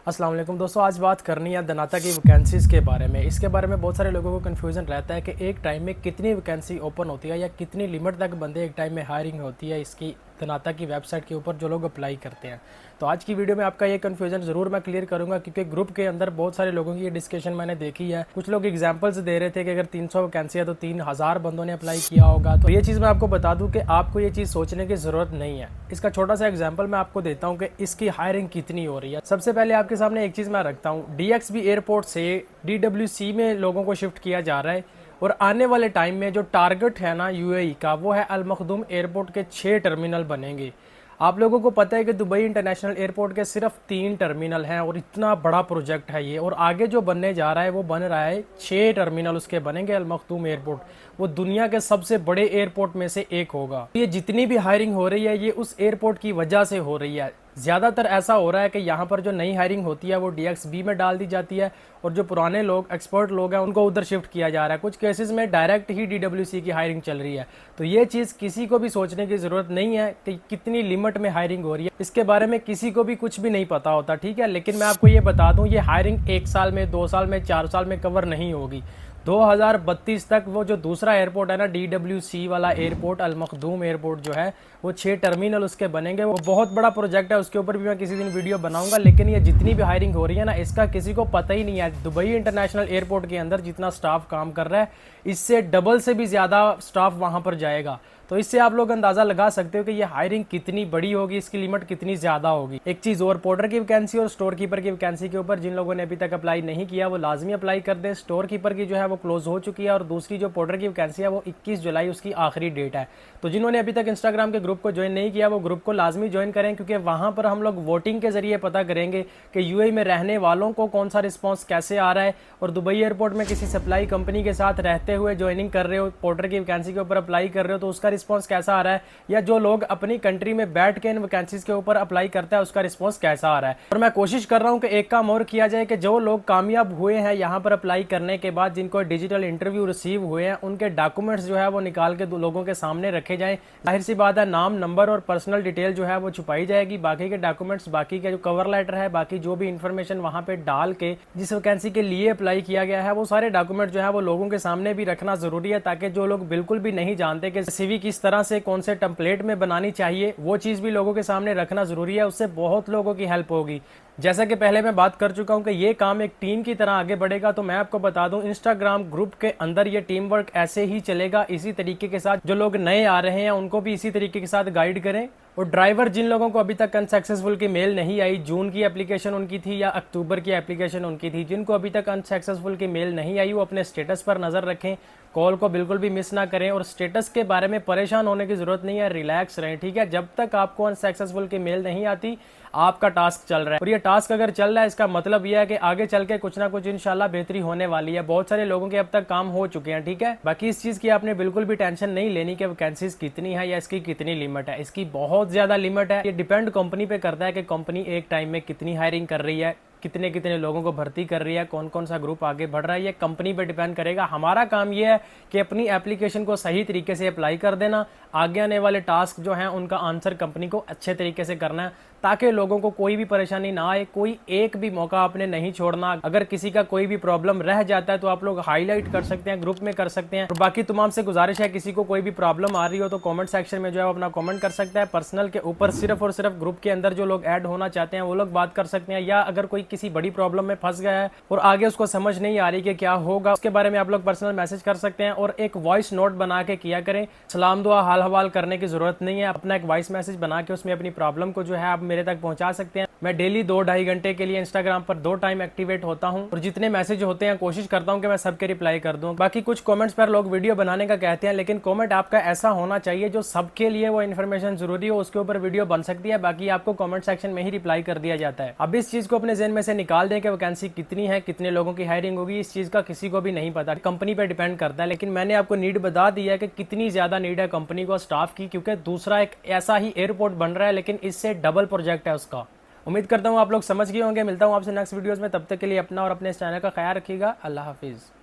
अस्सलाम वालेकुम दोस्तों, आज बात करनी है दनाता की वैकेंसीज़ के बारे में। इसके बारे में बहुत सारे लोगों को कन्फ्यूज़न रहता है कि एक टाइम में कितनी वैकेंसी ओपन होती है या कितनी लिमिट तक बंदे एक टाइम में हायरिंग होती है इसकी दनाता की वेबसाइट के ऊपर जो लोग अप्लाई करते हैं। तो आज की वीडियो में आपका ये कन्फ्यूज़न ज़रूर मैं क्लियर करूंगा, क्योंकि ग्रुप के अंदर बहुत सारे लोगों की ये डिस्कशन मैंने देखी है। कुछ लोग एग्जांपल्स दे रहे थे कि अगर 300 वैकेंसी है तो 3000 बंदों ने अप्लाई किया होगा। तो ये चीज़ मैं आपको बता दूं कि आपको ये चीज़ सोचने की ज़रूरत नहीं है। इसका छोटा सा एग्जाम्पल मैं आपको देता हूँ कि इसकी हायरिंग कितनी हो रही है। सबसे पहले आपके सामने एक चीज़ मैं रखता हूँ, DXB एयरपोर्ट से DWC में लोगों को शिफ्ट किया जा रहा है और आने वाले टाइम में जो टारगेट है ना UAE का, वो है अल मखदूम एयरपोर्ट के 6 टर्मिनल बनेंगे। आप लोगों को पता है कि दुबई इंटरनेशनल एयरपोर्ट के सिर्फ 3 टर्मिनल हैं और इतना बड़ा प्रोजेक्ट है ये, और आगे जो बनने जा रहा है वो बन रहा है 6 टर्मिनल उसके बनेंगे। अल मखदूम एयरपोर्ट वो दुनिया के सबसे बड़े एयरपोर्ट में से एक होगा। ये जितनी भी हायरिंग हो रही है ये उस एयरपोर्ट की वजह से हो रही है। ज़्यादातर ऐसा हो रहा है कि यहाँ पर जो नई हायरिंग होती है वो DXB में डाल दी जाती है और जो पुराने लोग एक्सपर्ट लोग हैं उनको उधर शिफ्ट किया जा रहा है। कुछ केसेस में डायरेक्ट ही DWC की हायरिंग चल रही है। तो ये चीज़ किसी को भी सोचने की ज़रूरत नहीं है कि कितनी लिमिट में हायरिंग हो रही है। इसके बारे में किसी को भी कुछ भी नहीं पता होता, ठीक है। लेकिन मैं आपको ये बता दूँ, ये हायरिंग 1 साल में, 2 साल में, 4 साल में कवर नहीं होगी। 2032 तक वो जो दूसरा एयरपोर्ट है ना, DWC वाला एयरपोर्ट, अल मखदूम एयरपोर्ट जो है, वो 6 टर्मिनल उसके बनेंगे। वो बहुत बड़ा प्रोजेक्ट है, उसके ऊपर भी मैं किसी दिन वीडियो बनाऊंगा। लेकिन ये जितनी भी हायरिंग हो रही है ना, इसका किसी को पता ही नहीं है। दुबई इंटरनेशनल एयरपोर्ट के अंदर जितना स्टाफ काम कर रहा है, इससे डबल से भी ज़्यादा स्टाफ वहाँ पर जाएगा। तो इससे आप लोग अंदाज़ा लगा सकते हो कि ये हायरिंग कितनी बड़ी होगी, इसकी लिमिट कितनी ज़्यादा होगी। एक चीज़ और, पोर्टर की वैकेंसी और स्टोर कीपर की वैकेंसी के ऊपर जिन लोगों ने अभी तक अप्लाई नहीं किया वो लाजमी अप्लाई कर दें। स्टोर कीपर की जो है वो क्लोज हो चुकी है और दूसरी जो पोर्टर की वैकेंसी है वो 21 जुलाई उसकी आखिरी डेट है। तो जिन्होंने अभी तक इंस्टाग्राम के ग्रुप को ज्वाइन नहीं किया वो ग्रुप को लाजमी ज्वाइन करें, क्योंकि वहाँ पर हम लोग वोटिंग के जरिए पता करेंगे कि UAE में रहने वालों को कौन सा रिस्पॉन्स कैसे आ रहा है। और दुबई एयरपोर्ट में किसी सप्लाई कंपनी के साथ रहते हुए ज्वाइनिंग कर रहे हो, पोर्टर की वैकेंसी के ऊपर अप्लाई कर रहे हो, तो उसका रिस्पॉन्स कैसा आ रहा है, या जो लोग अपनी कंट्री में बैठ के इन वैकेंसीज के ऊपर अप्लाई करता है उसका रिस्पॉन्स कैसा आ रहा है। और मैं कोशिश कर रहा हूं कि एक काम और किया जाए कि जो लोग कामयाब हुए हैं यहां पर अप्लाई करने के बाद, जिनको डिजिटल इंटरव्यू रिसीव हुए हैं, उनके डॉक्यूमेंट्स जो है वो निकाल के लोगों के सामने रखे जाएं। जाहिर सी बात है, नाम, नंबर और पर्सनल डिटेल जो है वो छुपाई जाएगी। बाकी के डॉक्यूमेंट्स, बाकी के जो कवर लेटर है, बाकी जो भी इंफॉर्मेशन वहां पे डाल के जिस वैकेंसी के लिए अप्लाई किया गया है, वो सारे डॉक्यूमेंट जो है वो लोगों के सामने भी रखना जरूरी है, ताकि जो लोग बिल्कुल भी नहीं जानते कि CV किस तरह से, कौन से टेम्पलेट में बनानी चाहिए, वो चीज़ भी लोगों के सामने रखना ज़रूरी है। उससे बहुत लोगों की हेल्प होगी। जैसा कि पहले मैं बात कर चुका हूं कि ये काम एक टीम की तरह आगे बढ़ेगा। तो मैं आपको बता दूं, इंस्टाग्राम ग्रुप के अंदर ये टीम वर्क ऐसे ही चलेगा, इसी तरीके के साथ। जो लोग नए आ रहे हैं उनको भी इसी तरीके के साथ गाइड करें। और ड्राइवर, जिन लोगों को अभी तक अनसक्सेसफुल की मेल नहीं आई, जून की एप्लीकेशन उनकी थी या अक्टूबर की एप्लीकेशन उनकी थी, जिनको अभी तक अनसक्सेसफुल की मेल नहीं आई, वो अपने स्टेटस पर नज़र रखें, कॉल को बिल्कुल भी मिस ना करें। और स्टेटस के बारे में परेशान होने की जरूरत नहीं है, रिलैक्स रहें, ठीक है। जब तक आपको अनसक्सेसफुल की मेल नहीं आती, आपका टास्क चल रहा है। और ये टास्क अगर चल रहा है, इसका मतलब यह है कि आगे चल के कुछ ना कुछ इंशाल्लाह बेहतरी होने वाली है। बहुत सारे लोगों के अब तक काम हो चुके हैं, ठीक है। बाकी इस चीज की आपने बिल्कुल भी टेंशन नहीं लेनी कि वैकेंसीज कितनी है या इसकी कितनी लिमिट है। इसकी बहुत ज्यादा लिमिट है। ये डिपेंड कंपनी पे करता है कि कंपनी एक टाइम में कितनी हायरिंग कर रही है, कितने कितने लोगों को भर्ती कर रही है, कौन कौन सा ग्रुप आगे बढ़ रहा है, ये कंपनी पे डिपेंड करेगा। हमारा काम ये है कि अपनी एप्लीकेशन को सही तरीके से अप्लाई कर देना, आगे आने वाले टास्क जो हैं उनका आंसर कंपनी को अच्छे तरीके से करना है, ताकि लोगों को कोई भी परेशानी ना आए। कोई एक भी मौका आपने नहीं छोड़ना। अगर किसी का कोई भी प्रॉब्लम रह जाता है तो आप लोग हाईलाइट कर सकते हैं, ग्रुप में कर सकते हैं। और बाकी तमाम से गुजारिश है, किसी को कोई भी प्रॉब्लम आ रही हो तो कमेंट सेक्शन में जो है अपना कमेंट कर सकता है। पर्सनल के ऊपर सिर्फ और सिर्फ ग्रुप के अंदर जो लोग ऐड होना चाहते हैं वो लोग बात कर सकते हैं। या अगर कोई किसी बड़ी प्रॉब्लम में फंस गया है और आगे उसको समझ नहीं आ रही कि क्या होगा, उसके बारे में आप लोग पर्सनल मैसेज कर सकते हैं। और एक वॉइस नोट बना के किया करें, सलाम दुआ हाल हवाल करने की जरूरत नहीं है। अपना एक वॉइस मैसेज बना के उसमें अपनी प्रॉब्लम को जो है आप मेरे तक पहुंचा सकते हैं। मैं डेली 2-2.5 घंटे के लिए इंस्टाग्राम पर 2 टाइम एक्टिवेट होता हूं और जितने मैसेज होते हैं कोशिश करता हूं कि मैं सबके रिप्लाई कर दूं। बाकी कुछ कमेंट्स पर लोग वीडियो बनाने का कहते हैं, लेकिन कमेंट आपका ऐसा होना चाहिए जो सबके लिए वो इन्फॉर्मेशन जरूरी हो, उसके ऊपर वीडियो बन सकती है। बाकी आपको कमेंट सेक्शन में ही रिप्लाई कर दिया जाता है। अब इस चीज को अपने ज़हन में से निकाल दें कि वैकेंसी कितनी है, कितने लोगों की हायरिंग होगी, इस चीज का किसी को भी नहीं पता, कंपनी पर डिपेंड करता है। लेकिन मैंने आपको नीड बता दिया है कि कितनी ज्यादा नीड है कंपनी को स्टाफ की, क्योंकि दूसरा एक ऐसा ही एयरपोर्ट बन रहा है, लेकिन इससे डबल प्रोजेक्ट है उसका। उम्मीद करता हूँ आप लोग समझ गए होंगे। मिलता हूँ आपसे नेक्स्ट वीडियोस में, तब तक के लिए अपना और अपने इस चैनल का ख्याल रखिएगा। अल्लाह हाफिज़।